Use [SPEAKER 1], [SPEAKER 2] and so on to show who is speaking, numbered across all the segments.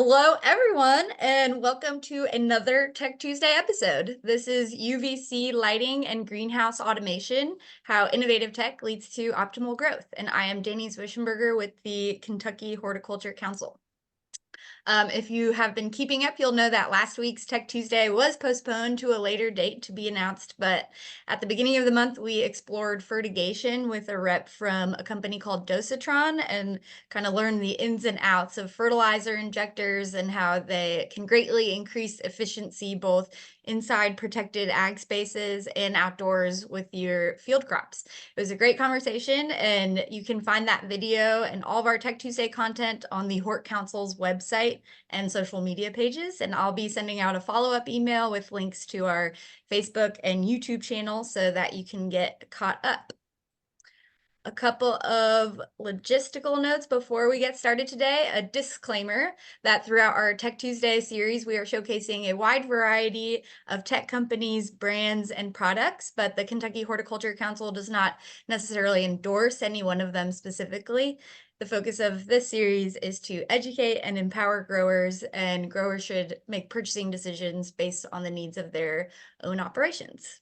[SPEAKER 1] Hello, everyone, and welcome to another Tech Tuesday episode. This is UVC lighting and greenhouse automation, how innovative tech leads to optimal growth. And I am Dani Zwischenberger with the Kentucky Horticulture Council. If you have been keeping up, you'll know that last week's Tech Tuesday was postponed to a later date to be announced, but at the beginning of the month, we explored fertigation with a rep from a company called Dosatron and kind of learned the ins and outs of fertilizer injectors and how they can greatly increase efficiency both inside protected ag spaces and outdoors with your field crops. It was a great conversation, and you can find that video and all of our Tech Tuesday content on the Hort Council's website and social media pages. And I'll be sending out a follow-up email with links to our Facebook and YouTube channel so that you can get caught up. A couple of logistical notes before we get started today. A disclaimer that throughout our Tech Tuesday series, we are showcasing a wide variety of tech companies, brands, and products, but the Kentucky Horticulture Council does not necessarily endorse any one of them specifically. The focus of this series is to educate and empower growers, and growers should make purchasing decisions based on the needs of their own operations.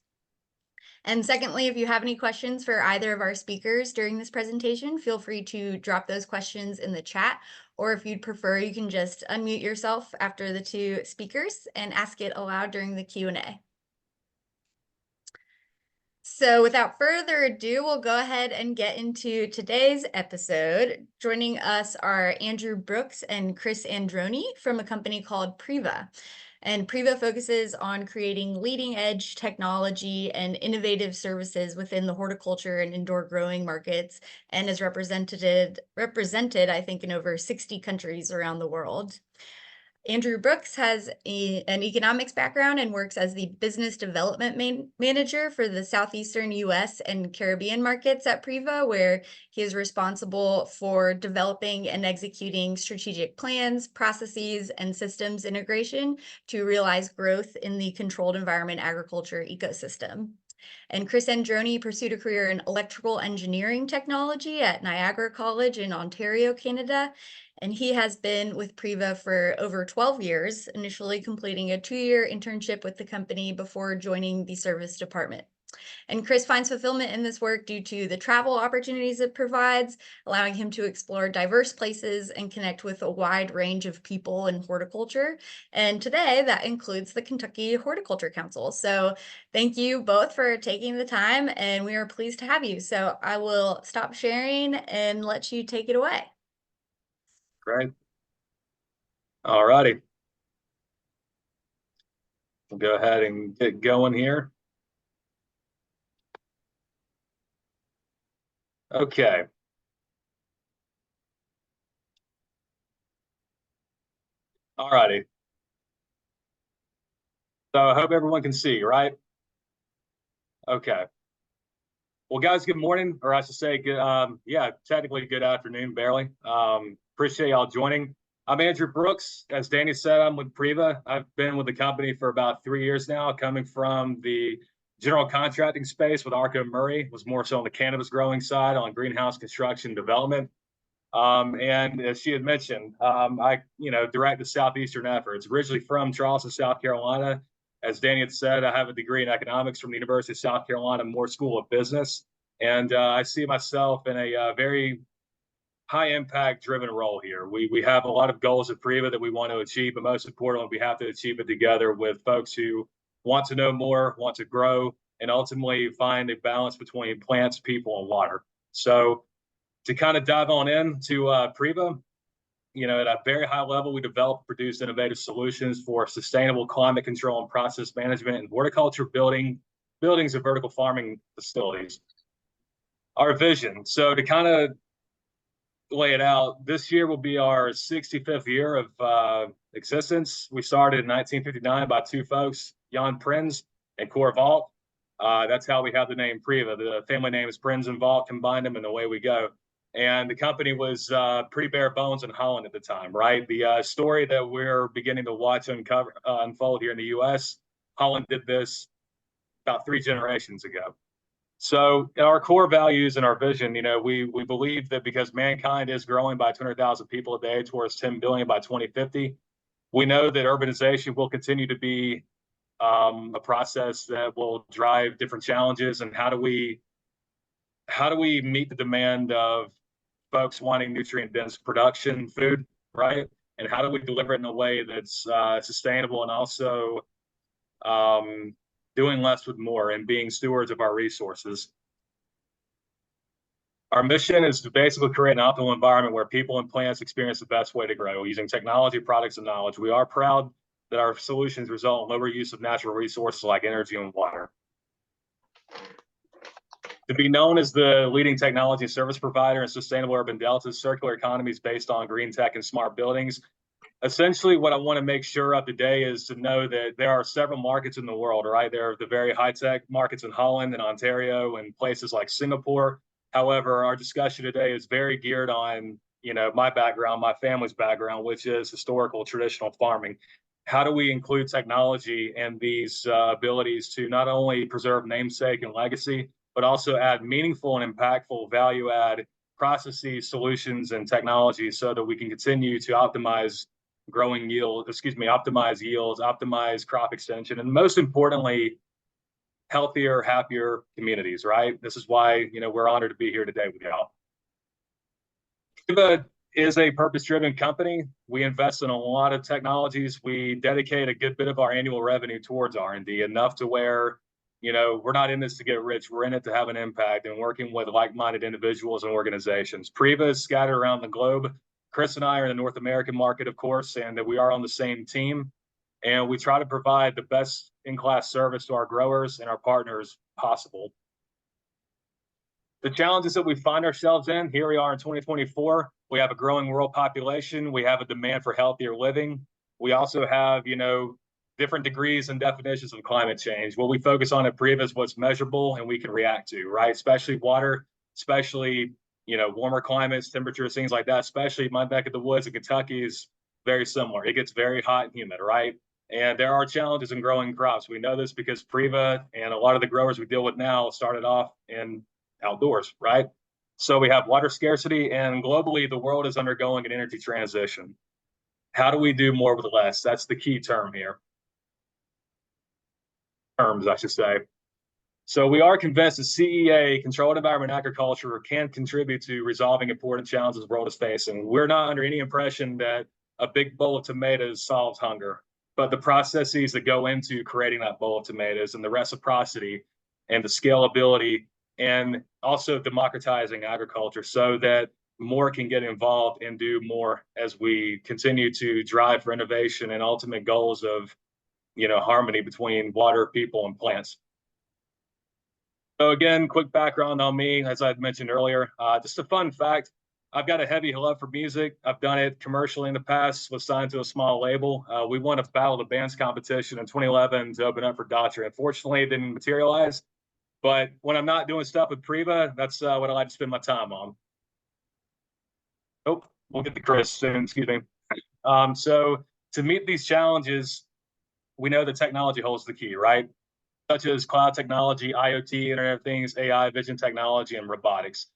[SPEAKER 1] And secondly, if you have any questions for either of our speakers during this presentation, feel free to drop those questions in the chat, or if you'd prefer, you can just unmute yourself after the two speakers and ask it aloud during the Q&A. So without further ado, we'll go ahead and get into today's episode. Joining us are Andrew Brooks and Chris Androni from a company called Priva. And Priva focuses on creating leading-edge technology and innovative services within the horticulture and indoor growing markets, and is represented, I think, in over 60 countries around the world. Andrew Brooks has an economics background and works as the business development manager for the southeastern U.S. and Caribbean markets at Priva, where he is responsible for developing and executing strategic plans, processes, and systems integration to realize growth in the controlled environment agriculture ecosystem. And Chris Androni pursued a career in electrical engineering technology at Niagara College in Ontario, Canada. And he has been with Priva for over 12 years, initially completing a 2-year internship with the company before joining the service department. And Chris finds fulfillment in this work due to the travel opportunities it provides, allowing him to explore diverse places and connect with a wide range of people in horticulture. And today that includes the Kentucky Horticulture Council. So thank you both for taking the time, and we are pleased to have you. So I will stop sharing and let you take it away.
[SPEAKER 2] Great. All righty. We'll go ahead and get going here. Okay. All righty. So I hope everyone can see, right? Okay. Well, guys, good morning, or I should say, good, technically good afternoon, barely. Appreciate y'all joining. I'm Andrew Brooks. As Dani said, I'm with Priva. I've been with the company for about 3 years now, coming from the general contracting space with Arco Murray, was more so on the cannabis growing side, on greenhouse construction development. And as she had mentioned, I direct the Southeastern efforts. Originally from Charleston, South Carolina. As Dani had said, I have a degree in economics from the University of South Carolina Moore School of Business. And I see myself in a very high impact driven role here. We have a lot of goals at Priva that we want to achieve, but most importantly, we have to achieve it together with folks who want to know more, want to grow, and ultimately find a balance between plants, people, and water. So to kind of dive on into Priva, at a very high level, we develop, produce innovative solutions for sustainable climate control and process management in horticulture buildings and vertical farming facilities. Our vision. So to kind of lay it out, this year will be our 65th year of existence. We started in 1959 by two folks, Jan Prins and Cor Vault. That's how we have the name Priva. The family name is Prins and Vault, combined them, and away we go. And the company was pretty bare bones in Holland at the time, right? The story that we're beginning to watch unfold here in the U.S., Holland did this about 3 generations ago. So our core values and our vision, we believe that because mankind is growing by 200,000 people a day towards 10 billion by 2050, We know that urbanization will continue to be a process that will drive different challenges. And how do we meet the demand of folks wanting nutrient dense production food, right? And how do we deliver it in a way that's sustainable and also um, doing less with more and being stewards of our resources? Our mission is to basically create an optimal environment where people and plants experience the best way to grow using technology, products, and knowledge. We are proud that our solutions result in lower use of natural resources like energy and water. To be known as the leading technology and service provider in sustainable urban deltas, circular economies based on green tech and smart buildings. Essentially, what I want to make sure of today is to know that there are several markets in the world, right? There are the very high-tech markets in Holland and Ontario and places like Singapore. However, our discussion today is very geared on, my background, my family's background, which is historical, traditional farming. How do we include technology and these abilities to not only preserve namesake and legacy, but also add meaningful and impactful value add processes, solutions, and technologies so that we can continue to optimize optimize yields, optimize crop extension, and most importantly, healthier, happier communities, right? This is why, we're honored to be here today with y'all. Priva is a purpose-driven company. We invest in a lot of technologies. We dedicate a good bit of our annual revenue towards R&D, enough to where, we're not in this to get rich. We're in it to have an impact and working with like-minded individuals and organizations. Priva is scattered around the globe. Chris and I are in the North American market, of course, and that we are on the same team. And we try to provide the best in-class service to our growers and our partners possible. The challenges that we find ourselves in, here we are in 2024. We have a growing world population. We have a demand for healthier living. We also have, different degrees and definitions of climate change. What we focus on at Priva is what's measurable and we can react to, right? Especially water, especially, warmer climates, temperatures, things like that. Especially my neck of the woods in Kentucky is very similar. It gets very hot and humid, right? And there are challenges in growing crops. We know this because Priva and a lot of the growers we deal with now started off in outdoors, right? So we have water scarcity, and globally, the world is undergoing an energy transition. How do we do more with less? That's the key term here. Terms, I should say. So we are convinced that CEA, controlled environment agriculture, can contribute to resolving important challenges the world is facing. We're not under any impression that a big bowl of tomatoes solves hunger, but the processes that go into creating that bowl of tomatoes and the reciprocity and the scalability and also democratizing agriculture so that more can get involved and do more as we continue to drive for innovation and ultimate goals of, harmony between water, people, and plants. So again, quick background on me, as I mentioned earlier, just a fun fact. I've got a heavy love for music. I've done it commercially in the past, was signed to a small label. We won a Battle of the Bands competition in 2011 to open up for Daughtry. Unfortunately, it didn't materialize. But when I'm not doing stuff with Priva, that's what I like to spend my time on. Oh, we'll get to Chris soon, excuse me. So to meet these challenges, we know that technology holds the key, right? Such as cloud technology, IoT, Internet of Things, AI, vision technology, and robotics.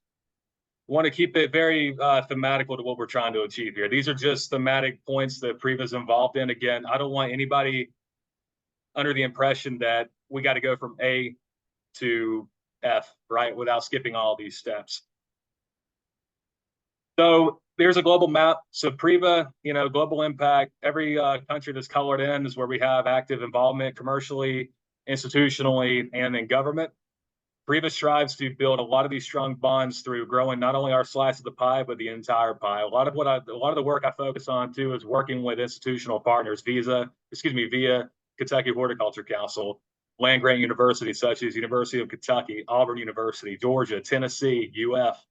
[SPEAKER 2] Want to keep it very thematical to what we're trying to achieve here. These are just thematic points that Priva is involved in. Again, I don't want anybody under the impression that we got to go from A to F, right, without skipping all these steps. So there's a global map. So Priva, global impact, every country that's colored in is where we have active involvement commercially, institutionally, and in government. Priva strives to build a lot of these strong bonds through growing not only our slice of the pie, but the entire pie. A lot of the work I focus on too is working with institutional partners, via Kentucky Horticulture Council, land grant universities such as University of Kentucky, Auburn University, Georgia, Tennessee, UF.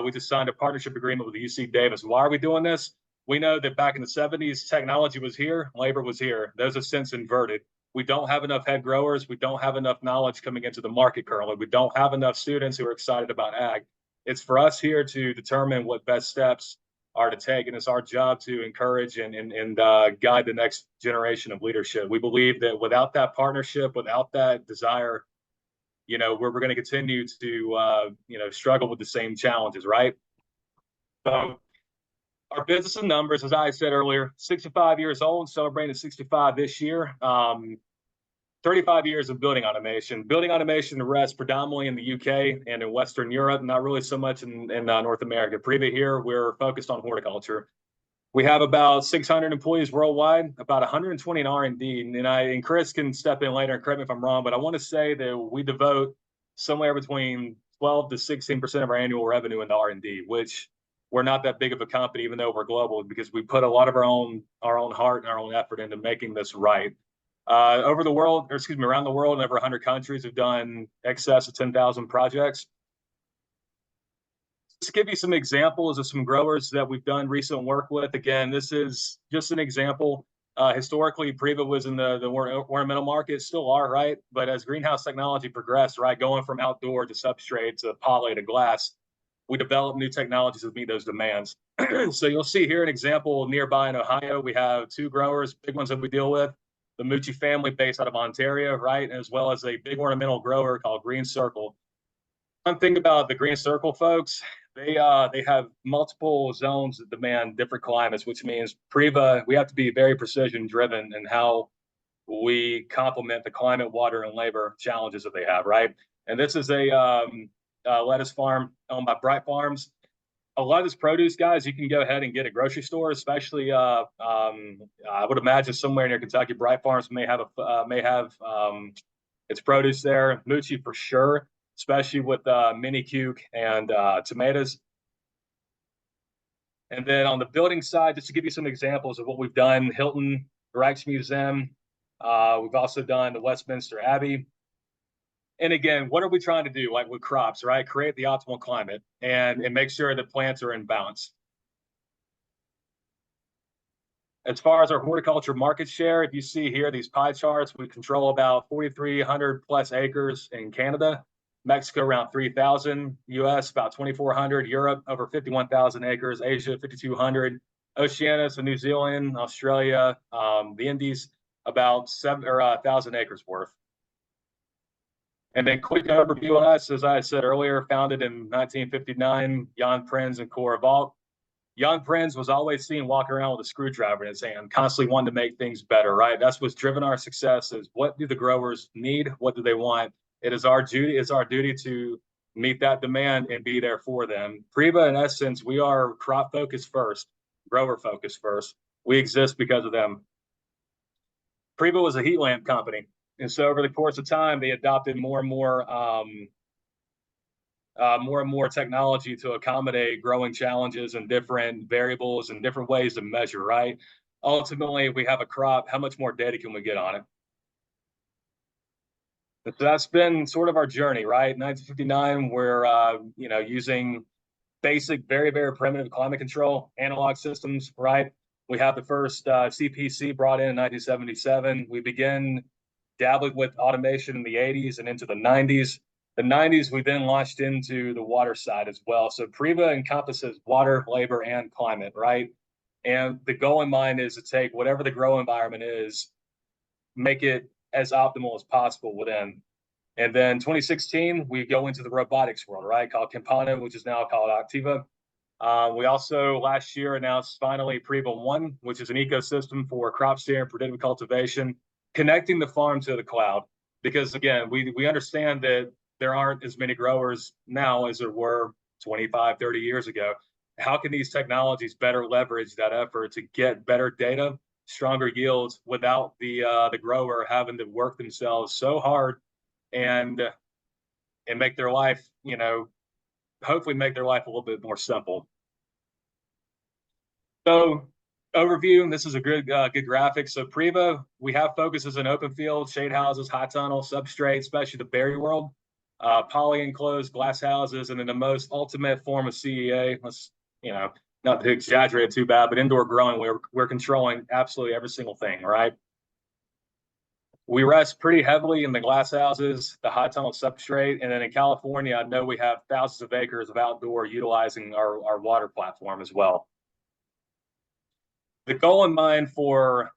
[SPEAKER 2] We just signed a partnership agreement with UC Davis. Why are we doing this? We know that back in the 70s, technology was here, labor was here. Those have since inverted. We don't have enough head growers. We don't have enough knowledge coming into the market currently. We don't have enough students who are excited about ag. It's for us here to determine what best steps are to take, and it's our job to encourage and guide the next generation of leadership. We believe that without that partnership, without that desire, we're going to continue to struggle with the same challenges, right? So Our business and numbers, as I said earlier, 65 years old, celebrating 65 this year. 35 years of building automation. Building automation rests predominantly in the UK and in Western Europe, not really so much in North America. Priva here, we're focused on horticulture. We have about 600 employees worldwide, about 120 in R&D. And Chris can step in later and correct me if I'm wrong, but I want to say that we devote somewhere between 12 to 16% of our annual revenue into R&D, which we're not that big of a company, even though we're global, because we put a lot of our own heart and our own effort into making this right. Over the world, or excuse me, around the world in over 100 countries, we've done excess of 10,000 projects. To give you some examples of some growers that we've done recent work with. Again, this is just an example. Historically, Priva was in the ornamental market, still are, right? But as greenhouse technology progressed, right, going from outdoor to substrate to poly to glass, we developed new technologies to meet those demands. So you'll see here an example nearby in Ohio. We have two growers, big ones that we deal with. The Mucci family based out of Ontario, right? As well as a big ornamental grower called Green Circle. One thing about the Green Circle folks, they have multiple zones that demand different climates, which means Priva, we have to be very precision driven in how we complement the climate, water, and labor challenges that they have, right? And this is a lettuce farm owned by Bright Farms. A lot of this produce, guys, you can go ahead and get at grocery stores, especially I would imagine somewhere near Kentucky, Bright Farms may have its produce there. Mucci for sure, especially with mini cuke and tomatoes. And then on the building side, just to give you some examples of what we've done, Hilton, Rijksmuseum. We've also done the Westminster Abbey. And again, what are we trying to do? Like with crops, right? Create the optimal climate and make sure that plants are in balance. As far as our horticulture market share, if you see here these pie charts, we control about 4,300 plus acres in Canada, Mexico around 3,000, US about 2,400, Europe over 51,000 acres, Asia 5,200, Oceania, so New Zealand, Australia, the Indies about 1,000 acres worth. And then quick overview on us, as I said earlier, founded in 1959, Jan Prins and Cora Valk. Jan Prins was always seen walking around with a screwdriver in his hand, constantly wanting to make things better, right? That's what's driven our success is what do the growers need? What do they want? It is our duty to meet that demand and be there for them. Priva, in essence, we are crop focused first, grower focused first. We exist because of them. Priva was a heat lamp company. And so over the course of time, they adopted more and more technology to accommodate growing challenges and different variables and different ways to measure, right? Ultimately, if we have a crop, how much more data can we get on it? But that's been sort of our journey, right? 1959, we're using basic, very, very primitive climate control analog systems, right? We have the first CPC brought in 1977. We begin dabbling with automation in the 80s and into the 90s. The 90s, we then launched into the water side as well. So Priva encompasses water, labor, and climate, right? And the goal in mind is to take whatever the grow environment is, make it as optimal as possible within. And then 2016, we go into the robotics world, right? Called Campana, which is now called Activa. We also last year announced finally Priva One, which is an ecosystem for crop steering, predictive cultivation, connecting the farm to the cloud. Because again, we understand that there aren't as many growers now as there were 25, 30 years ago. How can these technologies better leverage that effort to get better data, stronger yields without the grower having to work themselves so hard and make their life, hopefully make their life a little bit more simple. So overview, this is a good graphic. So Priva, we have focuses in open field, shade houses, hot tunnel, substrate, especially the berry world, poly enclosed glass houses, and in the most ultimate form of CEA, let's, not to exaggerate too bad, but indoor growing, we're controlling absolutely every single thing, right? We rest pretty heavily in the glass houses, the hot tunnel substrate, and then in California, I know we have thousands of acres of outdoor utilizing our water platform as well. The goal in mind for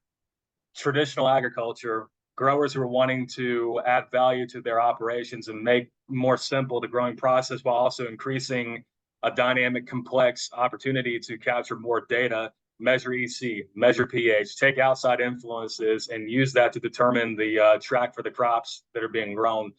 [SPEAKER 2] traditional agriculture, growers who are wanting to add value to their operations and make more simple the growing process while also increasing a dynamic, complex opportunity to capture more data, measure EC, measure pH, take outside influences, and use that to determine the track for the crops that are being grown.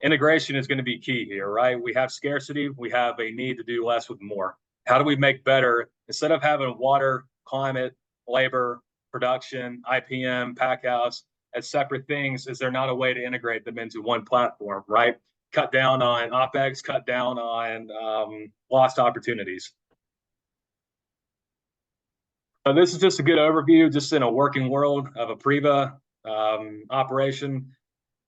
[SPEAKER 2] Integration is going to be key here, right? We have scarcity, we have a need to do less with more. How do we make better? Instead of having water, climate, labor, production, IPM, packhouse as separate things, is there not a way to integrate them into one platform, right? Cut down on OPEX, cut down on lost opportunities. So this is just a good overview, just in a working world of a Priva operation.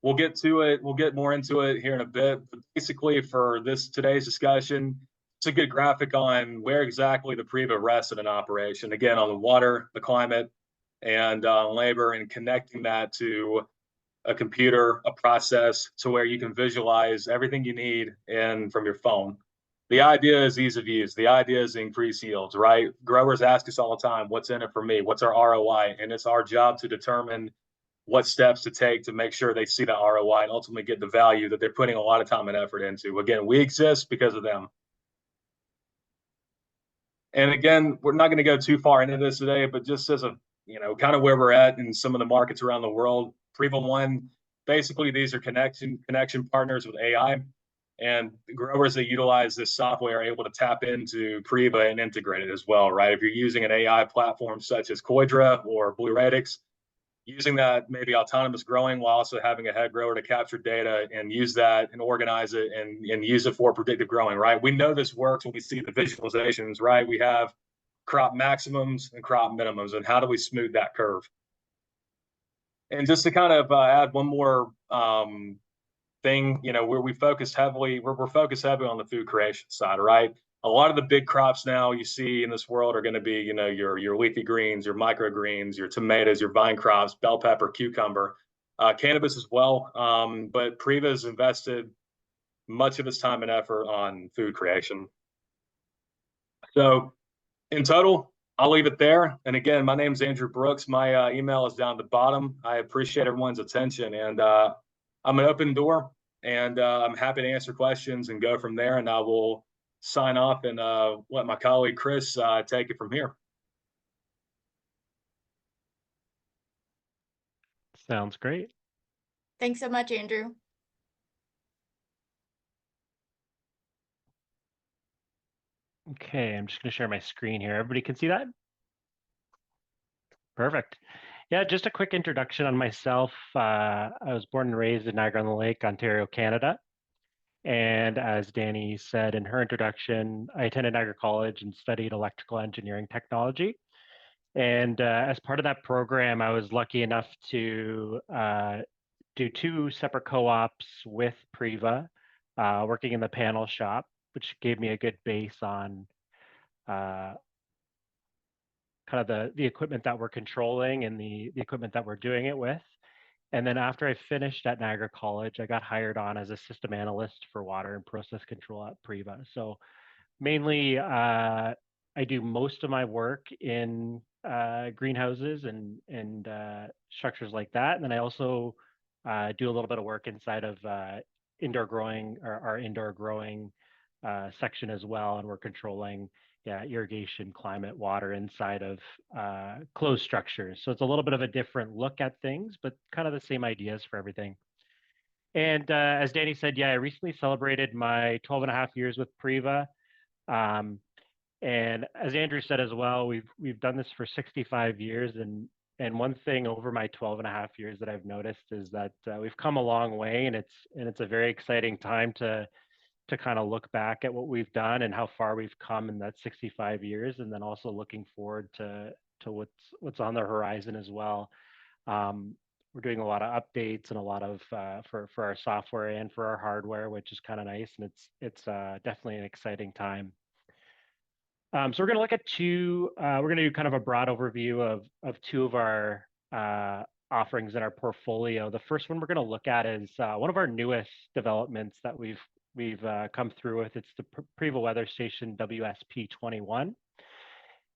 [SPEAKER 2] We'll get to it. We'll get more into it here in a bit. But basically, for today's discussion, it's a good graphic on where exactly the Priva rests in an operation. Again, on the water, the climate, and labor, and connecting that to a computer, a process, to where you can visualize everything you need in from your phone. The idea is ease of use. The idea is increase yields, right? Growers ask us all the time, what's in it for me? What's our ROI? And it's our job to determine what steps to take to make sure they see the ROI and ultimately get the value that they're putting a lot of time and effort into. Again, we exist because of them. And again, we're not going to go too far into this today, but just as a, kind of where we're at in some of the markets around the world, Priva One, basically these are connection partners with AI, and growers that utilize this software are able to tap into Priva and integrate it as well, right? If you're using an AI platform such as Coidra or Blue Radix, using that maybe autonomous growing while also having a head grower to capture data and use that and organize it and use it for predictive growing, right? We know this works when we see the visualizations, right? We have crop maximums and crop minimums, and how do we smooth that curve? And just to kind of add one more thing, where we focus heavily, we're focused heavily on the food creation side, right? A lot of the big crops now you see in this world are going to be, your leafy greens, your microgreens, your tomatoes, your vine crops, bell pepper, cucumber, cannabis as well. But Priva's invested much of its time and effort on food creation. So in total, I'll leave it there. And again, my name's Andrew Brooks. My email is down at the bottom. I appreciate everyone's attention, and I'm an open door, and I'm happy to answer questions and go from there. And I will sign off and let my colleague Chris take it from here.
[SPEAKER 3] Sounds great.
[SPEAKER 1] Thanks so much, Andrew.
[SPEAKER 3] Okay, I'm just going to share my screen here. Everybody can see that? Perfect. Yeah, just a quick introduction on myself. I was born and raised in Niagara-on-the-Lake, Ontario, Canada. And as Danny said in her introduction, I attended Niagara College and studied electrical engineering technology. And as part of that program, I was lucky enough to do 2 separate co-ops with Priva, working in the panel shop, which gave me a good base on kind of the equipment that we're controlling and the equipment that we're doing it with. And then after I finished at Niagara College, I got hired on as a system analyst for water and process control at Priva. So mainly, I do most of my work in greenhouses and structures like that. And then I also do a little bit of work inside of indoor growing, or our indoor growing section as well. And we're controlling irrigation, climate, water inside of closed structures. So it's a little bit of a different look at things, but kind of the same ideas for everything. And as Danny said, I recently celebrated my 12 and a half years with Priva. And as Andrew said as well, we've done this for 65 years. And one thing over my 12 and a half years that I've noticed is that we've come a long way, and it's a very exciting time to kind of look back at what we've done and how far we've come in that 65 years, and then also looking forward to what's on the horizon as well. We're doing a lot of updates and a lot of for our software and for our hardware, which is kind of nice, and it's definitely an exciting time. So we're going to look at we're going to do kind of a broad overview of 2 of our offerings in our portfolio. The first one we're going to look at is one of our newest developments that we've come through with. It's the Priva Weather Station WSP21.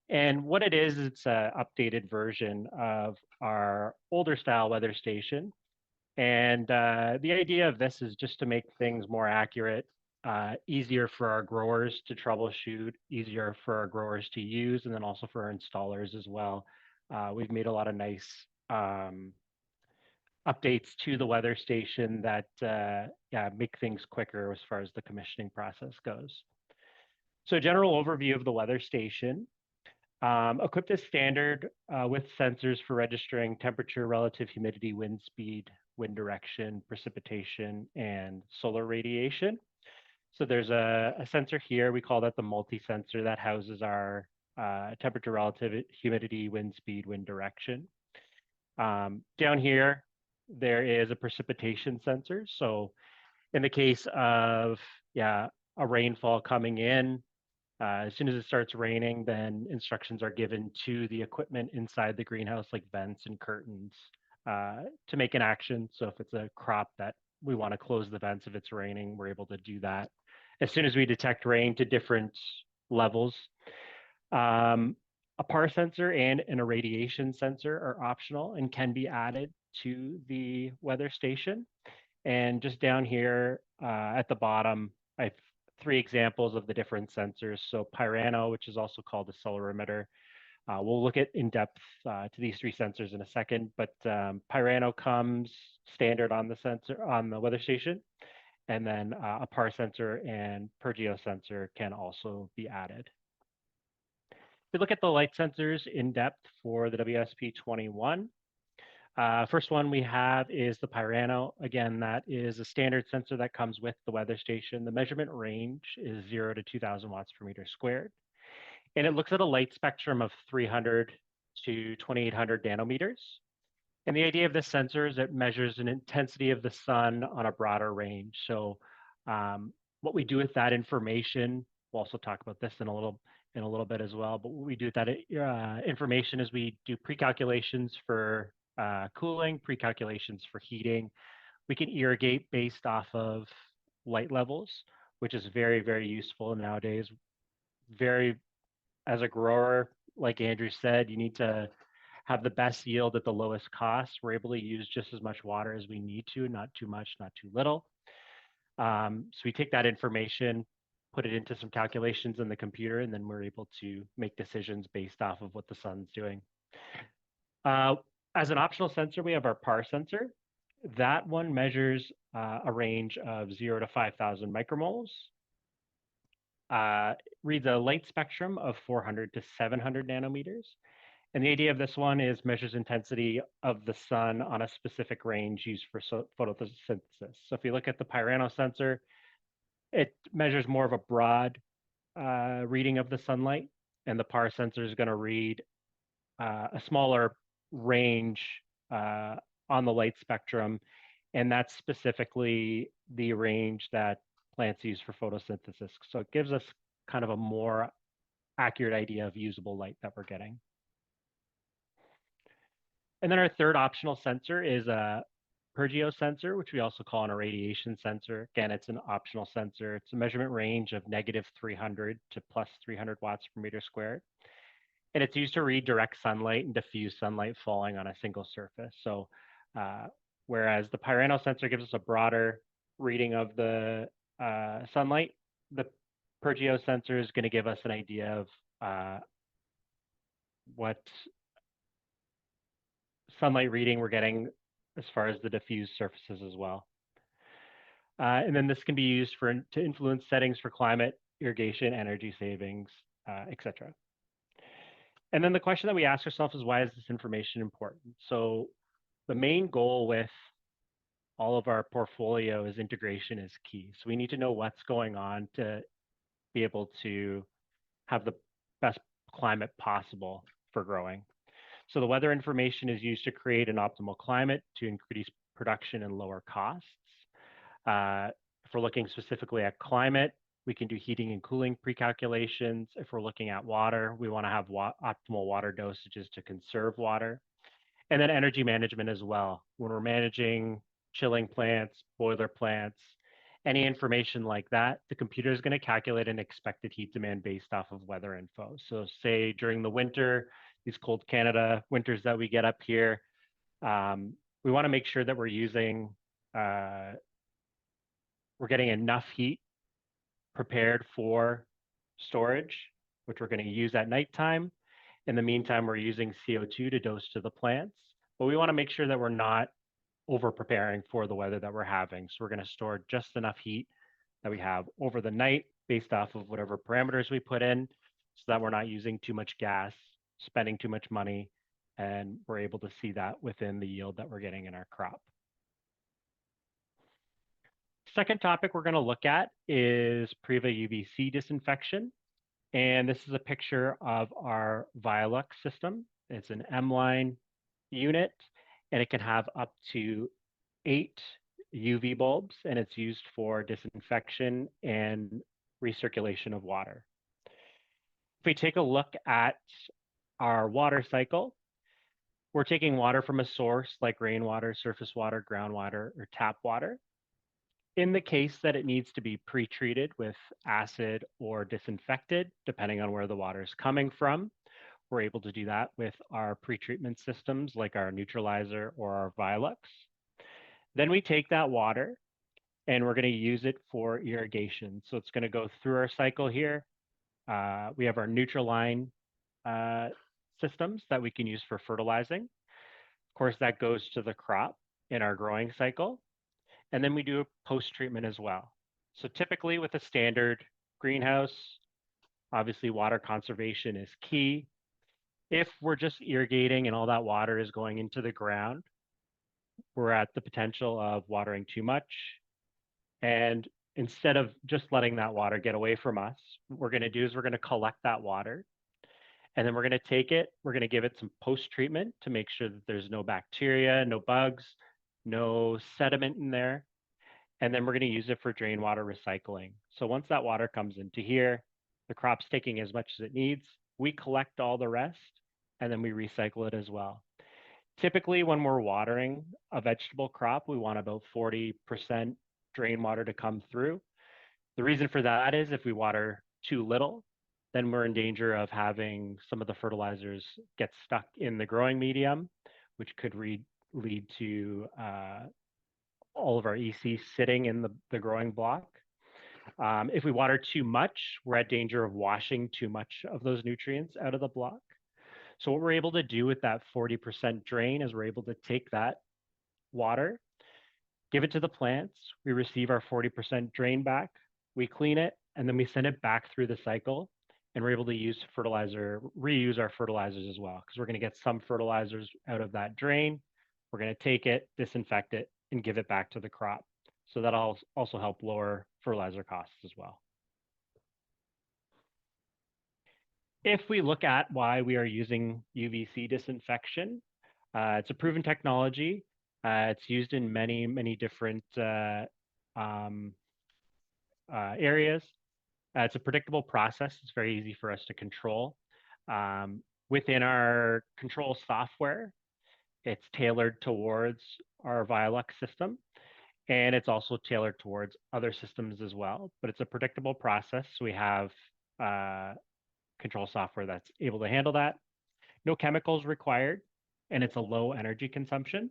[SPEAKER 3] And what it is, it's an updated version of our older style weather station. And the idea of this is just to make things more accurate easier for our growers to troubleshoot, easier for our growers to use, and then also for our installers as well. We've made a lot of nice updates to the weather station that make things quicker as far as the commissioning process goes. So general overview of the weather station. Equipped as standard with sensors for registering temperature, relative humidity, wind speed, wind direction, precipitation, and solar radiation. So there's a sensor here, we call that the multi-sensor, that houses our temperature, relative humidity, wind speed, wind direction. Down here, there is a precipitation sensor. So in the case of a rainfall coming in, as soon as it starts raining, then instructions are given to the equipment inside the greenhouse, like vents and curtains, to make an action. So if it's a crop that we want to close the vents if it's raining, we're able to do that as soon as we detect rain to different levels. A PAR sensor and an irradiation sensor are optional and can be added to the weather station. And just down here at the bottom, I have 3 examples of the different sensors. So Pyrano, which is also called a solarimeter. We'll look at in depth to these 3 sensors in a second, but Pyrano comes standard on the sensor on the weather station, and then a PAR sensor and Pergeo sensor can also be added. If we look at the light sensors in depth for the WSP21, first one we have is the Pyrano. Again, that is a standard sensor that comes with the weather station. The measurement range is 0 to 2000 watts per meter squared. And it looks at a light spectrum of 300 to 2800 nanometers. And the idea of this sensor is it measures an intensity of the sun on a broader range. So what we do with that information, we'll also talk about this in a little bit as well, but what we do with that information is we do pre-calculations for cooling, pre-calculations for heating. We can irrigate based off of light levels, which is very, very useful nowadays. As a grower, like Andrew said, you need to have the best yield at the lowest cost. We're able to use just as much water as we need to, not too much, not too little. So we take that information, put it into some calculations in the computer, and then we're able to make decisions based off of what the sun's doing. As an optional sensor, we have our PAR sensor. That one measures a range of 0 to 5000 micromoles. Reads a light spectrum of 400 to 700 nanometers. And the idea of this one is measures intensity of the sun on a specific range used for photosynthesis. So if you look at the Pyrano sensor, it measures more of a broad reading of the sunlight, and the PAR sensor is going to read a smaller range on the light spectrum, and that's specifically the range that plants use for photosynthesis. So it gives us kind of a more accurate idea of usable light that we're getting. And then our third optional sensor is a Pergeo sensor, which we also call an irradiation sensor. Again, it's an optional sensor. It's a measurement range of negative 300 to plus 300 watts per meter squared. And it's used to read direct sunlight and diffuse sunlight falling on a single surface. So whereas the Pyrano sensor gives us a broader reading of the sunlight, the Pergeo sensor is going to give us an idea of what sunlight reading we're getting as far as the diffuse surfaces as well. And then this can be used to influence settings for climate, irrigation, energy savings, etc. And then the question that we ask ourselves is, why is this information important? So the main goal with all of our portfolio is integration is key. So we need to know what's going on to be able to have the best climate possible for growing. So the weather information is used to create an optimal climate to increase production and lower costs. If we're looking specifically at climate, we can do heating and cooling pre-calculations. If we're looking at water, we want to have optimal water dosages to conserve water. And then energy management as well. When we're managing chilling plants, boiler plants, any information like that, the computer is going to calculate an expected heat demand based off of weather info. So say during the winter, these cold Canada winters that we get up here, we want to make sure that we're getting enough heat prepared for storage, which we're going to use at nighttime. In the meantime, we're using CO2 to dose to the plants, but we want to make sure that we're not over preparing for the weather that we're having. So we're going to store just enough heat that we have over the night based off of whatever parameters we put in so that we're not using too much gas, spending too much money, and we're able to see that within the yield that we're getting in our crop. Second topic we're going to look at is Priva UVC disinfection. And this is a picture of our Violux system. It's an M-line unit, and it can have up to 8 UV bulbs, and it's used for disinfection and recirculation of water. If we take a look at our water cycle, we're taking water from a source like rainwater, surface water, groundwater, or tap water. In the case that it needs to be pre-treated with acid or disinfected, depending on where the water is coming from, we're able to do that with our pre-treatment systems like our neutralizer or our Violux. Then we take that water and we're going to use it for irrigation. So it's going to go through our cycle here. We have our neutral line systems that we can use for fertilizing. Of course, that goes to the crop in our growing cycle. And then we do a post-treatment as well. So typically with a standard greenhouse, obviously water conservation is key. If we're just irrigating and all that water is going into the ground, we're at the potential of watering too much. And instead of just letting that water get away from us, what we're going to do is we're going to collect that water. And then we're going to take it, we're going to give it some post-treatment to make sure that there's no bacteria, no bugs, no sediment in there. And then we're going to use it for drain water recycling. So once that water comes into here, the crop's taking as much as it needs. We collect all the rest, and then we recycle it as well. Typically, when we're watering a vegetable crop, we want about 40% drain water to come through. The reason for that is if we water too little, then we're in danger of having some of the fertilizers get stuck in the growing medium, which could lead to all of our EC sitting in the growing block. If we water too much, we're at danger of washing too much of those nutrients out of the block. So what we're able to do with that 40% drain is we're able to take that water, give it to the plants, we receive our 40% drain back, we clean it, and then we send it back through the cycle, and we're able to reuse our fertilizers as well, because we're going to get some fertilizers out of that drain. We're going to take it, disinfect it, and give it back to the crop. So that'll also help lower fertilizer costs as well. If we look at why we are using UVC disinfection, it's a proven technology. It's used in many, many different areas. It's a predictable process. It's very easy for us to control. Within our control software, it's tailored towards our Violux system, and it's also tailored towards other systems as well. But it's a predictable process. We have control software that's able to handle that. No chemicals required, and it's a low energy consumption.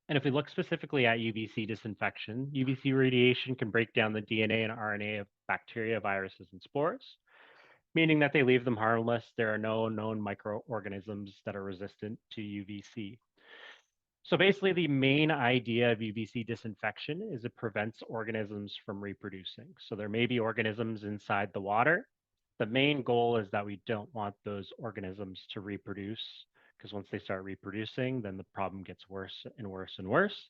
[SPEAKER 3] And if we look specifically at UVC disinfection, UVC radiation can break down the DNA and RNA of bacteria, viruses, and spores, meaning that they leave them harmless. There are no known microorganisms that are resistant to UVC. So basically, the main idea of UVC disinfection is it prevents organisms from reproducing. So there may be organisms inside the water. The main goal is that we don't want those organisms to reproduce, because once they start reproducing, then the problem gets worse and worse and worse.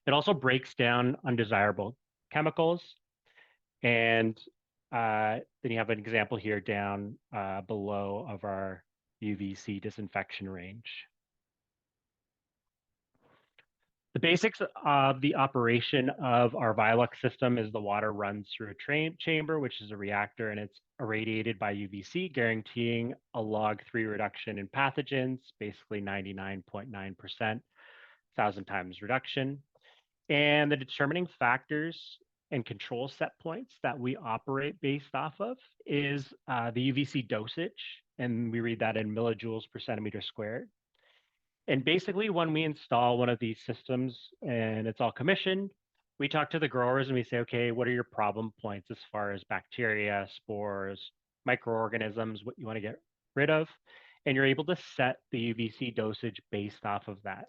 [SPEAKER 3] It also breaks down undesirable chemicals. And then you have an example here down below of our UVC disinfection range. The basics of the operation of our Violux system is the water runs through a chamber, which is a reactor, and it's irradiated by UVC, guaranteeing a log-3 reduction in pathogens, basically 99.9%, 1,000 times reduction. And the determining factors and control set points that we operate based off of is the UVC dosage, and we read that in millijoules per centimeter squared. And basically, when we install one of these systems and it's all commissioned, we talk to the growers and we say, okay, what are your problem points as far as bacteria, spores, microorganisms, what you want to get rid of? And you're able to set the UVC dosage based off of that.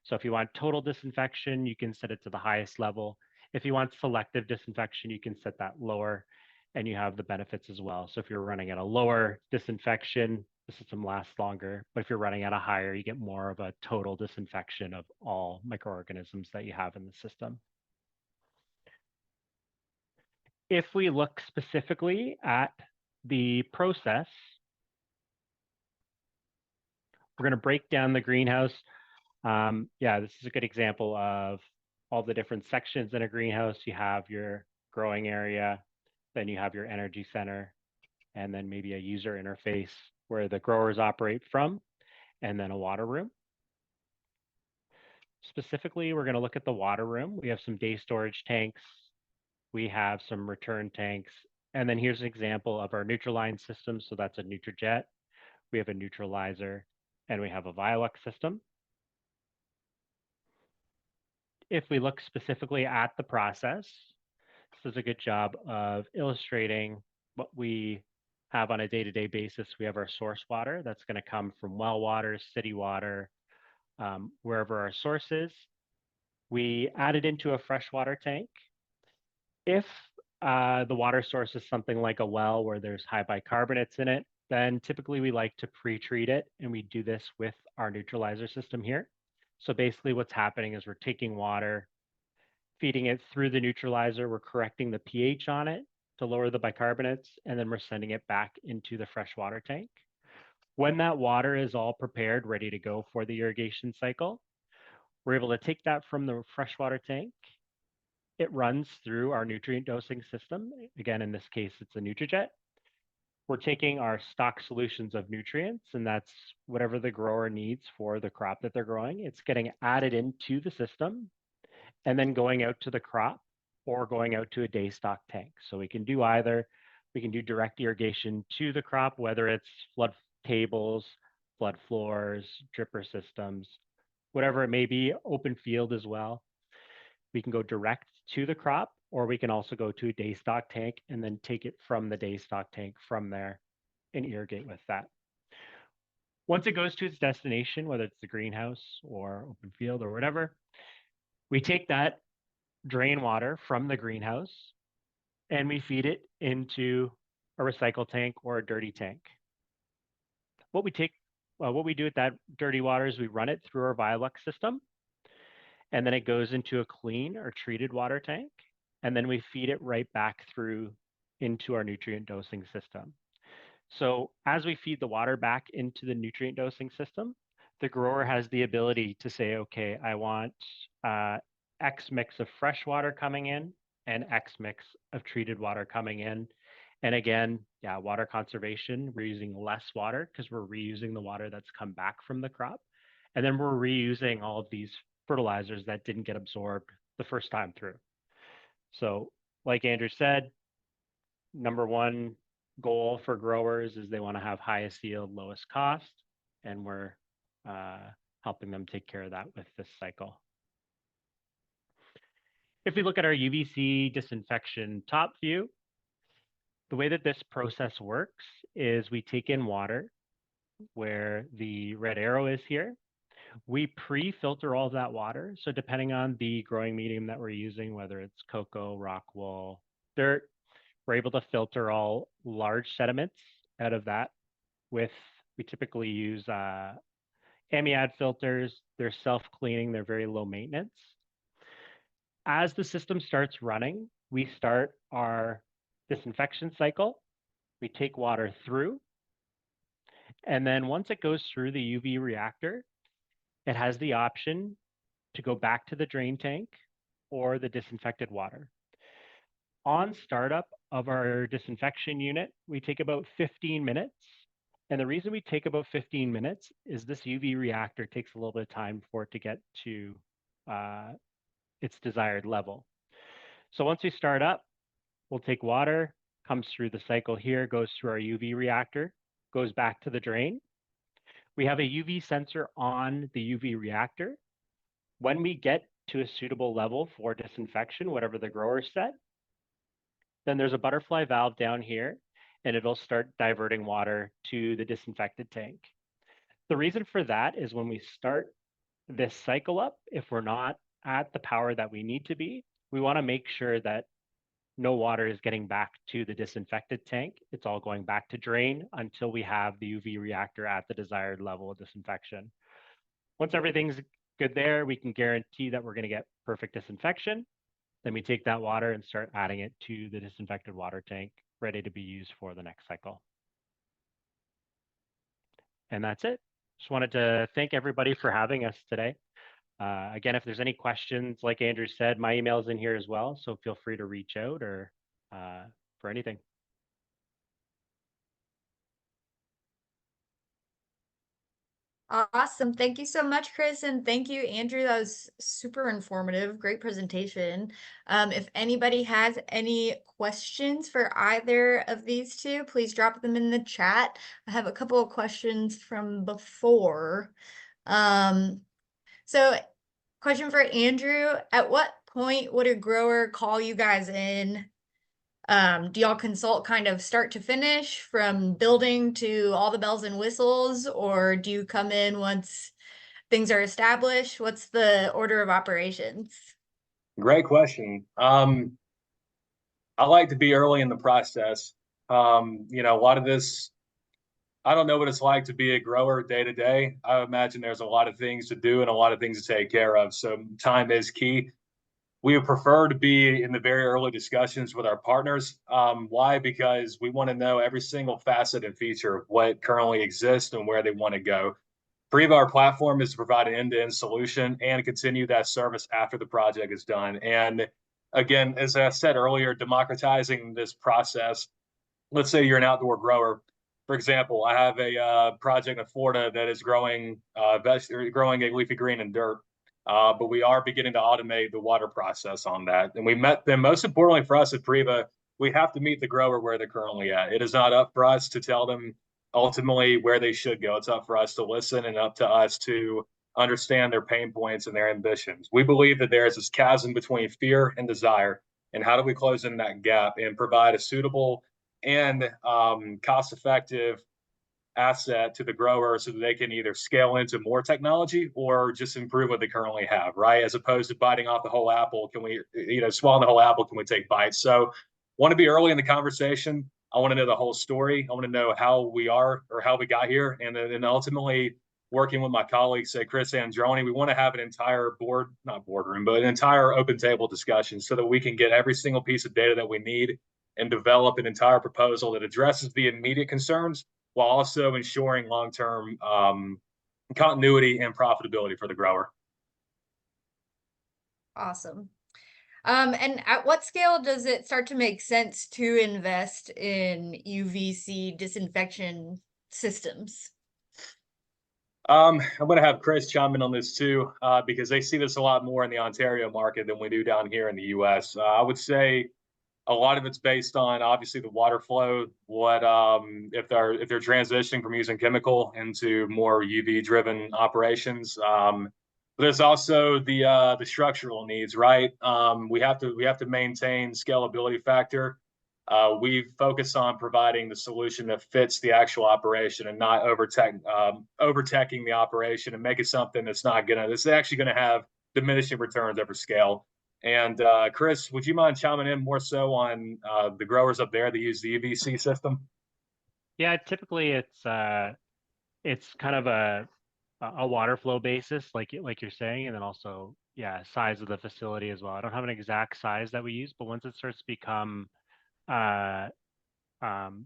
[SPEAKER 3] So if you want total disinfection, you can set it to the highest level. If you want selective disinfection, you can set that lower and you have the benefits as well. So if you're running at a lower disinfection, the system lasts longer. But if you're running at a higher, you get more of a total disinfection of all microorganisms that you have in the system. If we look specifically at the process, we're going to break down the greenhouse. Yeah, this is a good example of all the different sections in a greenhouse. You have your growing area, then you have your energy center, and then maybe a user interface where the growers operate from, and then a water room. Specifically, we're going to look at the water room. We have some day storage tanks. We have some return tanks. And then here's an example of our Neutraline system. So that's a NutriJet. We have a neutralizer, and we have a Violux system. If we look specifically at the process, this does a good job of illustrating what we have on a day-to-day basis. We have our source water that's going to come from well water, city water, wherever our source is. We add it into a freshwater tank. If the water source is something like a well where there's high bicarbonates in it, then typically we like to pre-treat it, and we do this with our neutralizer system here. So basically what's happening is we're taking water, feeding it through the neutralizer, we're correcting the pH on it to lower the bicarbonates, and then we're sending it back into the freshwater tank. When that water is all prepared, ready to go for the irrigation cycle, we're able to take that from the freshwater tank. It runs through our nutrient dosing system. Again, in this case, it's a NutriJet. We're taking our stock solutions of nutrients, and that's whatever the grower needs for the crop that they're growing. It's getting added into the system and then going out to the crop or going out to a day stock tank. So we can do either. We can do direct irrigation to the crop, whether it's flood tables, flood floors, dripper systems, whatever it may be, open field as well. We can go direct to the crop, or we can also go to a day stock tank and then take it from the day stock tank from there and irrigate with that. Once it goes to its destination, whether it's the greenhouse or open field or whatever, we take that drain water from the greenhouse and we feed it into a recycle tank or a dirty tank. What we do with that dirty water is we run it through our Violux system, and then it goes into a clean or treated water tank, and then we feed it right back through into our nutrient dosing system. So as we feed the water back into the nutrient dosing system, the grower has the ability to say, okay, I want X mix of fresh water coming in and X mix of treated water coming in. And again, yeah, water conservation, we're using less water because we're reusing the water that's come back from the crop. And then we're reusing all of these fertilizers that didn't get absorbed the first time through. So like Andrew said, number one goal for growers is they want to have highest yield, lowest cost, and we're helping them take care of that with this cycle. If we look at our UVC disinfection top view, the way that this process works is we take in water where the red arrow is here. We pre-filter all of that water. So depending on the growing medium that we're using, whether it's cocoa, rock wool, dirt, we're able to filter all large sediments out of that we typically use amide filters. They're self-cleaning, they're very low maintenance. As the system starts running, we start our disinfection cycle. We take water through, and then once it goes through the UV reactor, it has the option to go back to the drain tank or the disinfected water. On startup of our disinfection unit, we take about 15 minutes. And the reason we take about 15 minutes is this UV reactor takes a little bit of time for it to get to its desired level. So once we start up, we'll take water, comes through the cycle here, goes through our UV reactor, goes back to the drain. We have a UV sensor on the UV reactor. When we get to a suitable level for disinfection, whatever the grower set, then there's a butterfly valve down here, and it'll start diverting water to the disinfected tank. The reason for that is when we start this cycle up, if we're not at the power that we need to be, we want to make sure that no water is getting back to the disinfected tank. It's all going back to drain until we have the UV reactor at the desired level of disinfection. Once everything's good there, we can guarantee that we're going to get perfect disinfection. Then we take that water and start adding it to the disinfected water tank, ready to be used for the next cycle. And that's it. Just wanted to thank everybody for having us today. Again, if there's any questions, like Andrew said, my email is in here as well, so feel free to reach out or for anything.
[SPEAKER 1] Awesome. Thank you so much, Chris. And thank you, Andrew. That was super informative. Great presentation. If anybody has any questions for either of these two, please drop them in the chat. I have a couple of questions from before. So question for Andrew, at what point would a grower call you guys in? Do y'all consult kind of start to finish from building to all the bells and whistles, or do you come in once things are established? What's the order of operations?
[SPEAKER 2] Great question. I like to be early in the process. You know, a lot of this, I don't know what it's like to be a grower day to day. I imagine there's a lot of things to do and a lot of things to take care of. So time is key. We would prefer to be in the very early discussions with our partners. Why? Because we want to know every single facet and feature of what currently exists and where they want to go. Priva, our platform, is to provide an end-to-end solution and continue that service after the project is done. And again, as I said earlier, democratizing this process. Let's say you're an outdoor grower. For example, I have a project in Florida that is growing growing a leafy green in dirt. But we are beginning to automate the water process on that. And we met them, most importantly for us at Priva, we have to meet the grower where they're currently at. It is not up for us to tell them ultimately where they should go. It's up for us to listen and up to us to understand their pain points and their ambitions. We believe that there is this chasm between fear and desire. And how do we close in that gap and provide a suitable and cost-effective asset to the grower so that they can either scale into more technology or just improve what they currently have, right? As opposed to biting off the whole apple, can we, swallow the whole apple, can we take bites? So want to be early in the conversation. I want to know the whole story. I want to know how we are or how we got here. And then ultimately working with my colleagues, say Chris Androni, we want to have an entire not boardroom, but an entire open table discussion so that we can get every single piece of data that we need and develop an entire proposal that addresses the immediate concerns while also ensuring long-term continuity and profitability for the grower.
[SPEAKER 1] Awesome. And at what scale does it start to make sense to invest in UVC disinfection systems?
[SPEAKER 2] I'm going to have Chris chime in on this too, because they see this a lot more in the Ontario market than we do down here in the U.S. I would say a lot of it's based on obviously the water flow. What if they're transitioning from using chemical into more UV driven operations. But there's also the structural needs, right? We have to maintain scalability factor. We focus on providing the solution that fits the actual operation and not over-teching the operation and making something that's actually gonna have diminishing returns over scale. And Chris, would you mind chiming in more so on the growers up there that use the UVC system?
[SPEAKER 3] Yeah, typically it's kind of a water flow basis, like you're saying, and then also size of the facility as well. I don't have an exact size that we use, but once it starts to become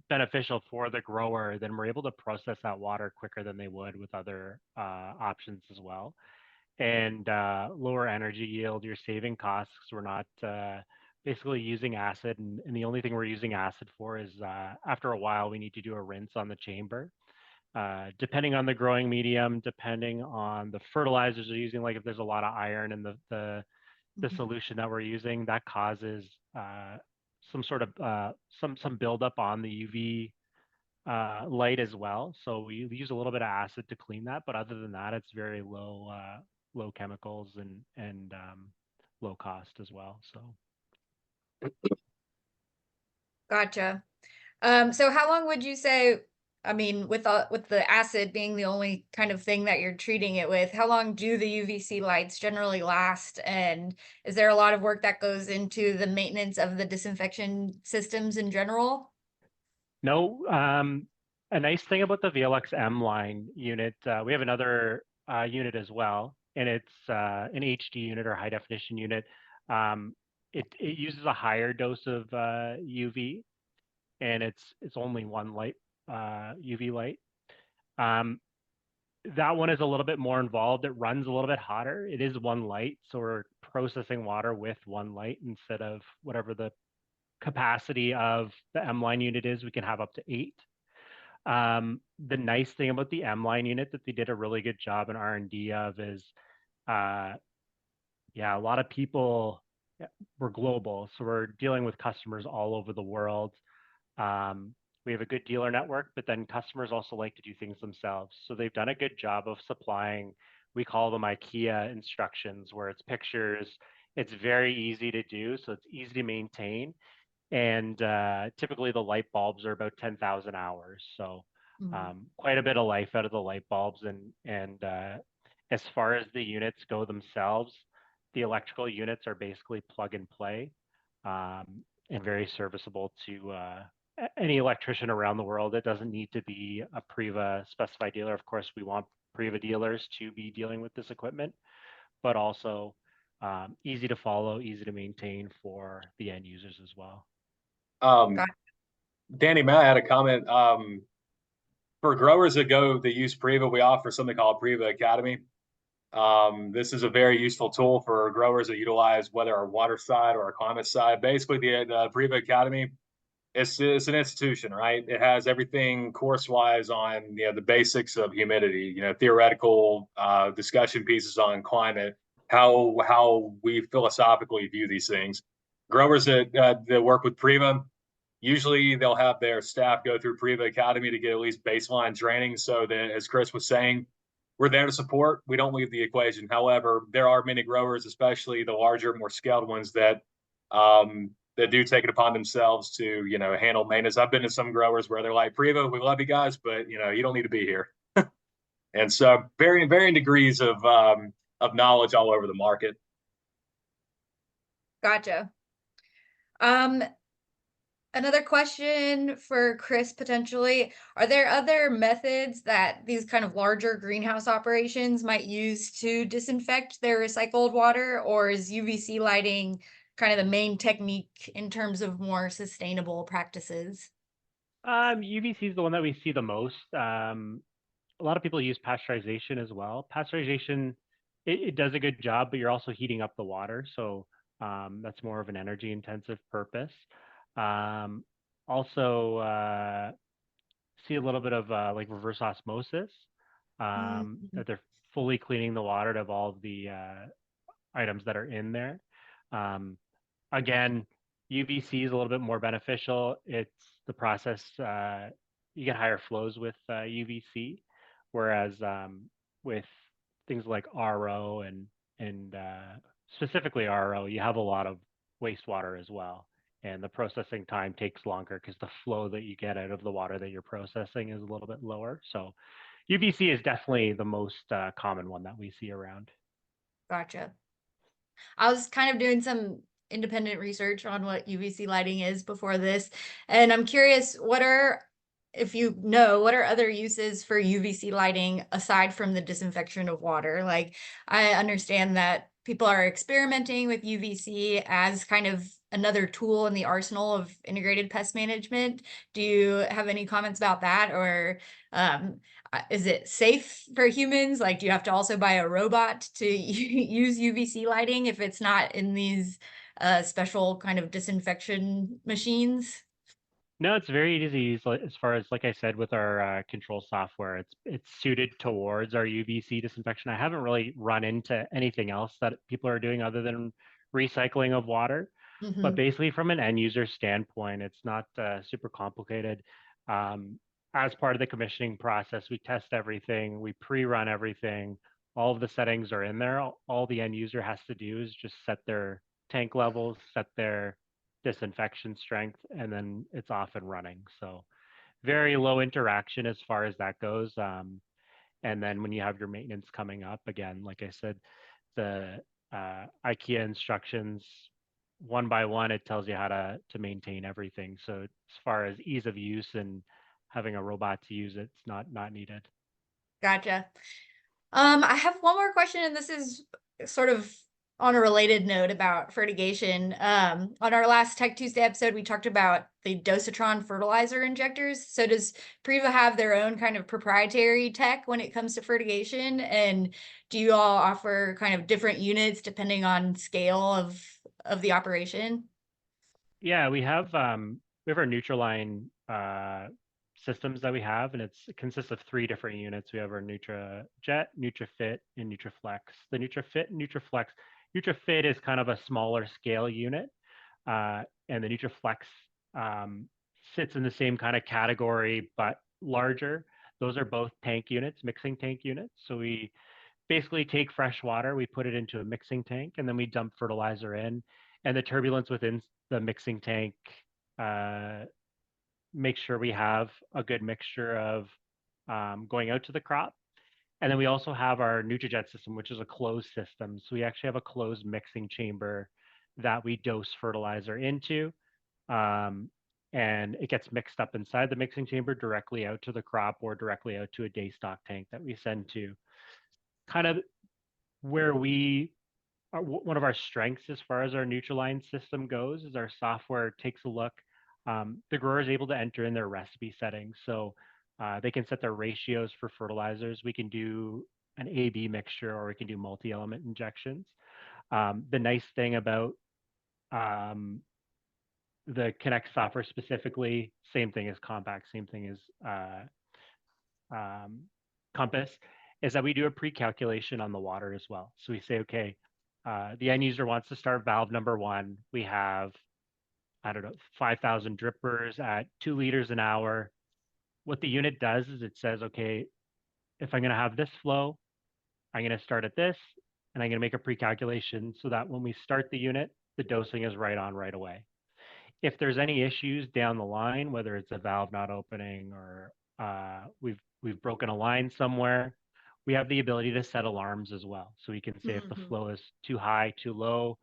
[SPEAKER 3] beneficial for the grower, then we're able to process that water quicker than they would with other options as well. And lower energy yield, you're saving costs because we're not basically using acid. And the only thing we're using acid for is after a while, we need to do a rinse on the chamber. Depending on the growing medium, depending on the fertilizers we're using, like if there's a lot of iron in the solution that we're using, that causes some sort of some buildup on the UV light as well. So we use a little bit of acid to clean that, but other than that, it's very low low chemicals and low cost as well. So.
[SPEAKER 1] Gotcha. So how long would you say, I mean, with the acid being the only kind of thing that you're treating it with, how long do the UVC lights generally last? And is there a lot of work that goes into the maintenance of the disinfection systems in general?
[SPEAKER 3] No, a nice thing about the VLX M line unit, we have another unit as well, and it's an HD unit or high definition unit. It uses a higher dose of UV, and it's only one light, UV light. That one is a little bit more involved. It runs a little bit hotter. It is one light, so we're processing water with one light instead of whatever the capacity of the M line unit is. We can have up to 8. The nice thing about the M line unit that they did a really good job in R&D of is, yeah, a lot of people, we're global, so we're dealing with customers all over the world. We have a good dealer network, but then customers also like to do things themselves. So they've done a good job of supplying, we call them IKEA instructions, where it's pictures. It's very easy to do, so it's easy to maintain. And typically the light bulbs are about 10,000 hours. So quite a bit of life out of the light bulbs. And as far as the units go themselves, the electrical units are basically plug and play, and very serviceable to any electrician around the world. It doesn't need to be a Priva specified dealer. Of course, we want Priva dealers to be dealing with this equipment, but also easy to follow, easy to maintain for the end users as well.
[SPEAKER 1] Got
[SPEAKER 2] Danny, may I add a comment? For growers that use Priva, we offer something called Priva Academy. This is a very useful tool for growers that utilize whether our water side or our climate side. Basically, the Priva Academy, it's an institution, right? It has everything course-wise on the basics of humidity, theoretical discussion pieces on climate, how we philosophically view these things. Growers that work with Priva, usually they'll have their staff go through Priva Academy to get at least baseline training. So that, as Chris was saying, we're there to support. We don't leave the equation. However, there are many growers, especially the larger, more scaled ones, that do take it upon themselves to handle maintenance. I've been to some growers where they're like, "Priva, we love you guys, but you don't need to be here." And so, varying degrees of knowledge all over the market.
[SPEAKER 1] Gotcha. Another question for Chris, potentially. Are there other methods that these kind of larger greenhouse operations might use to disinfect their recycled water, or is UVC lighting kind of the main technique in terms of more sustainable practices?
[SPEAKER 3] UVC is the one that we see the most. A lot of people use pasteurization as well. Pasteurization, it does a good job, but you're also heating up the water. So that's more of an energy intensive purpose. Also, see a little bit of like reverse osmosis, that they're fully cleaning the water of all of the items that are in there. Again, UVC is a little bit more beneficial. It's the process, you get higher flows with UVC, whereas with things like RO and specifically RO, you have a lot of wastewater as well. And the processing time takes longer because the flow that you get out of the water that you're processing is a little bit lower. So UVC is definitely the most common one that we see around.
[SPEAKER 1] Gotcha. I was kind of doing some independent research on what UVC lighting is before this, and I'm curious, if you know, what are other uses for UVC lighting aside from the disinfection of water? Like, I understand that people are experimenting with UVC as kind of another tool in the arsenal of integrated pest management. Do you have any comments about that? Or is it safe for humans? Like, do you have to also buy a robot to use UVC lighting if it's not in these special kind of disinfection machines?
[SPEAKER 3] No, it's very easy to use. As far as like I said, with our control software, it's suited towards our UVC disinfection. I haven't really run into anything else that people are doing other than recycling of water. But basically, from an end user standpoint, it's not super complicated. As part of the commissioning process, we test everything, we pre-run everything. All of the settings are in there. All the end user has to do is just set their tank levels, set their disinfection strength, and then it's off and running. So very low interaction as far as that goes. And then when you have your maintenance coming up, again, like I said, the IKEA instructions, one by one, it tells you how to maintain everything. So as far as ease of use and having a robot to use it, it's not needed.
[SPEAKER 1] Gotcha. I have one more question, and this is sort of on a related note about fertigation. On our last Tech Tuesday episode, we talked about the dosatron fertilizer injectors. So does Priva have their own kind of proprietary tech when it comes to fertigation? And do you all offer kind of different units depending on scale of the operation?
[SPEAKER 3] Yeah, we have our Nutraline systems that we have, and it consists of three different units. We have our NutraJet, NutraFit, and NutraFlex. The NutraFit and NutraFlex. NutraFit is kind of a smaller scale unit, and the NutraFlex sits in the same kind of category but larger. Those are both tank units, mixing tank units. So we basically take fresh water, we put it into a mixing tank, and then we dump fertilizer in, and the turbulence within the mixing tank make sure we have a good mixture of going out to the crop. And then we also have our NutriJet system, which is a closed system. So we actually have a closed mixing chamber that we dose fertilizer into. And it gets mixed up inside the mixing chamber directly out to the crop or directly out to a day stock tank that we send to. Kind of where one of our strengths as far as our Nutriline system goes is our software takes a look. The grower is able to enter in their recipe settings. So they can set their ratios for fertilizers. We can do an A-B mixture, or we can do multi-element injections. The nice thing about the Connect software specifically, same thing as Compact, same thing as Compass, is that we do a pre-calculation on the water as well. So we say, okay, the end user wants to start valve number 1. We have, I don't know, 5,000 drippers at 2 liters an hour. What the unit does is it says, okay, if I'm going to have this flow, I'm going to start at this, and I'm going to make a pre-calculation so that when we start the unit, the dosing is right on right away. If there's any issues down the line, whether it's a valve not opening or we've broken a line somewhere, we have the ability to set alarms as well. So we can say if the flow is too high, too low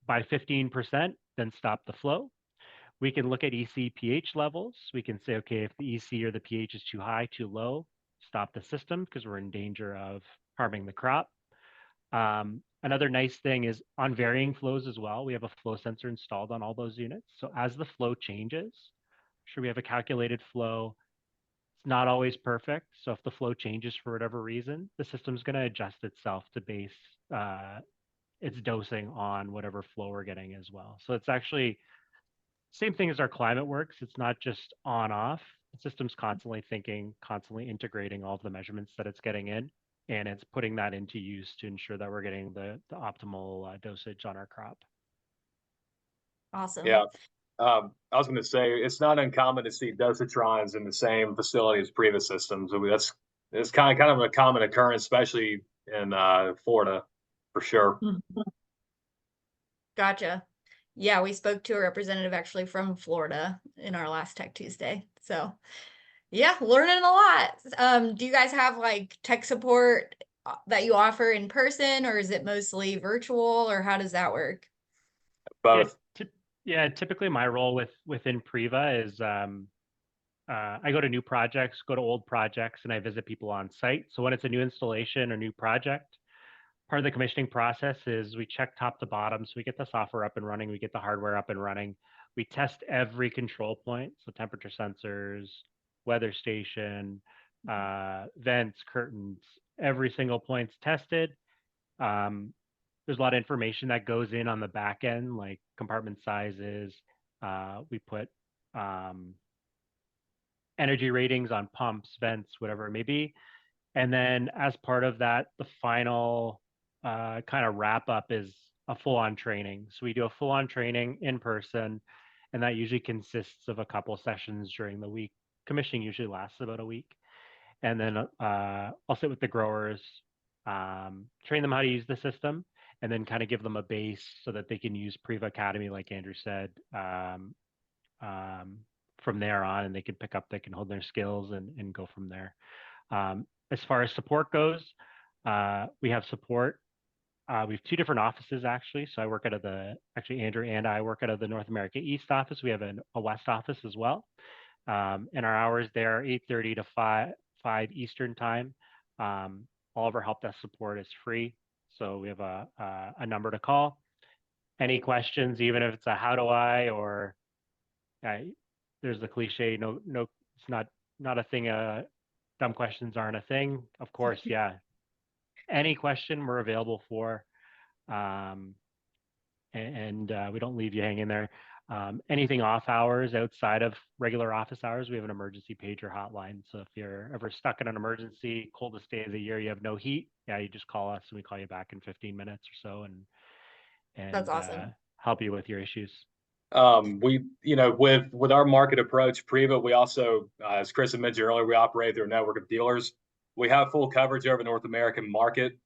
[SPEAKER 3] by 15%, then stop the flow. We can look at EC pH levels. We can say, okay, if the EC or the pH is too high, too low, stop the system because we're in danger of harming the crop. Another nice thing is on varying flows as well, we have a flow sensor installed on all those units. So as the flow changes, sure, we have a calculated flow. It's not always perfect. So if the flow changes for whatever reason, the system's going to adjust itself to base its dosing on whatever flow we're getting as well. So it's actually same thing as our climate works. It's not just on off. The system's constantly thinking, constantly integrating all of the measurements that it's getting in, and it's putting that into use to ensure that we're getting the optimal dosage on our crop.
[SPEAKER 1] Awesome.
[SPEAKER 2] Yeah. I was going to say it's not uncommon to see dosatrons in the same facility as Priva systems. I mean, it's kind of a common occurrence, especially in Florida, for sure.
[SPEAKER 1] Gotcha. Yeah, we spoke to a representative actually from Florida in our last Tech Tuesday. So yeah, learning a lot. Do you guys have like tech support that you offer in person, or is it mostly virtual, or how does that work?
[SPEAKER 2] Both.
[SPEAKER 3] Yeah, typically my role within Priva is I go to new projects, go to old projects, and I visit people on site. So when it's a new installation or new project, part of the commissioning process is we check top to bottom. So we get the software up and running, we get the hardware up and running. We test every control point, so temperature sensors, weather station, vents, curtains, every single point's tested. There's a lot of information that goes in on the back end, like compartment sizes. We put energy ratings on pumps, vents, whatever it may be. And then as part of that, the final kind of wrap up is a full-on training. So we do a full-on training in person, and that usually consists of a couple sessions during the week. Commissioning usually lasts about a week. And then I'll sit with the growers, train them how to use the system, and then kind of give them a base so that they can use Priva Academy, like Andrew said, from there on, and they can hold their skills and go from there. As far as support goes, we have support. We have two different offices actually. So I work out of Andrew and I work out of the North America East office. We have a West office as well. And our hours there are 8:30 to 5 Eastern time. All of our help desk support is free. So we have a number to call. Any questions, even if it's a how do I, or there's the cliche, no, it's not a thing. Dumb questions aren't a thing. Of course, yeah. Any question we're available for. And we don't leave you hanging there. Anything off hours outside of regular office hours, we have an emergency pager hotline. So if you're ever stuck in an emergency, coldest day of the year, you have no heat, yeah, you just call us and we call you back in 15 minutes or so and
[SPEAKER 1] That's awesome.
[SPEAKER 3] help you with your issues.
[SPEAKER 2] With our market approach, Priva, we also, as Chris had mentioned earlier, we operate through a network of dealers. We have full coverage over the North American market,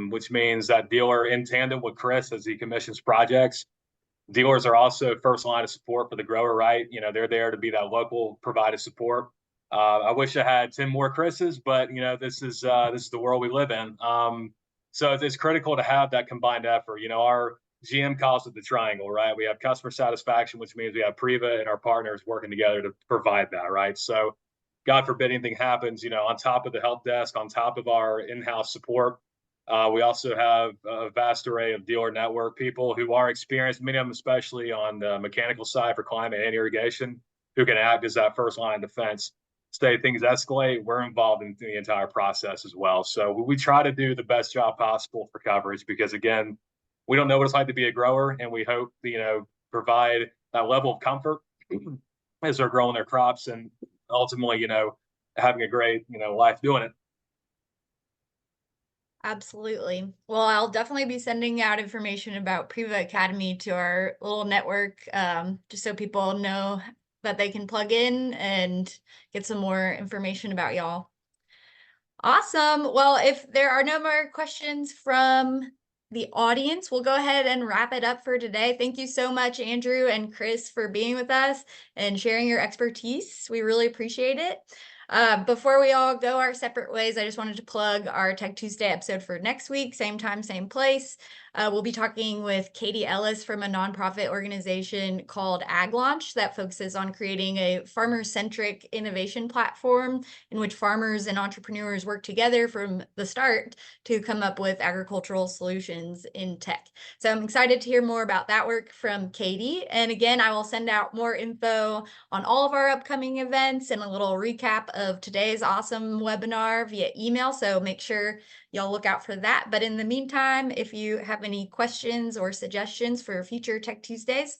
[SPEAKER 2] which means that dealer in tandem with Chris as he commissions projects. Dealers are also first line of support for the grower, right? They're there to be that local provided support. I wish I had 10 more Chris's, but this is the world we live in. So it's critical to have that combined effort. Our GM calls it the triangle, right? We have customer satisfaction, which means we have Priva and our partners working together to provide that, right? So God forbid anything happens, on top of the help desk, on top of our in-house support, we also have a vast array of dealer network people who are experienced, many of them especially on the mechanical side for climate and irrigation, who can act as that first line of defense. Say things escalate, we're involved in the entire process as well. So we try to do the best job possible for coverage because, again, we don't know what it's like to be a grower, and we hope provide that level of comfort as they're growing their crops and ultimately having a great life doing it.
[SPEAKER 1] Absolutely. Well, I'll definitely be sending out information about Priva Academy to our little network, just so people know that they can plug in and get some more information about y'all. Awesome. Well, if there are no more questions from the audience, we'll go ahead and wrap it up for today. Thank you so much, Andrew and Chris, for being with us and sharing your expertise. We really appreciate it. Before we all go our separate ways, I just wanted to plug our Tech Tuesday episode for next week, same time, same place. We'll be talking with Katie Ellis from a nonprofit organization called Ag Launch that focuses on creating a farmer-centric innovation platform in which farmers and entrepreneurs work together from the start to come up with agricultural solutions in tech. So I'm excited to hear more about that work from Katie. And again, I will send out more info on all of our upcoming events and a little recap of today's awesome webinar via email. So make sure y'all look out for that. But in the meantime, if you have any questions or suggestions for future Tech Tuesdays,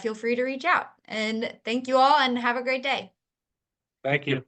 [SPEAKER 1] feel free to reach out. And thank you all and have a great day.
[SPEAKER 2] Thank you.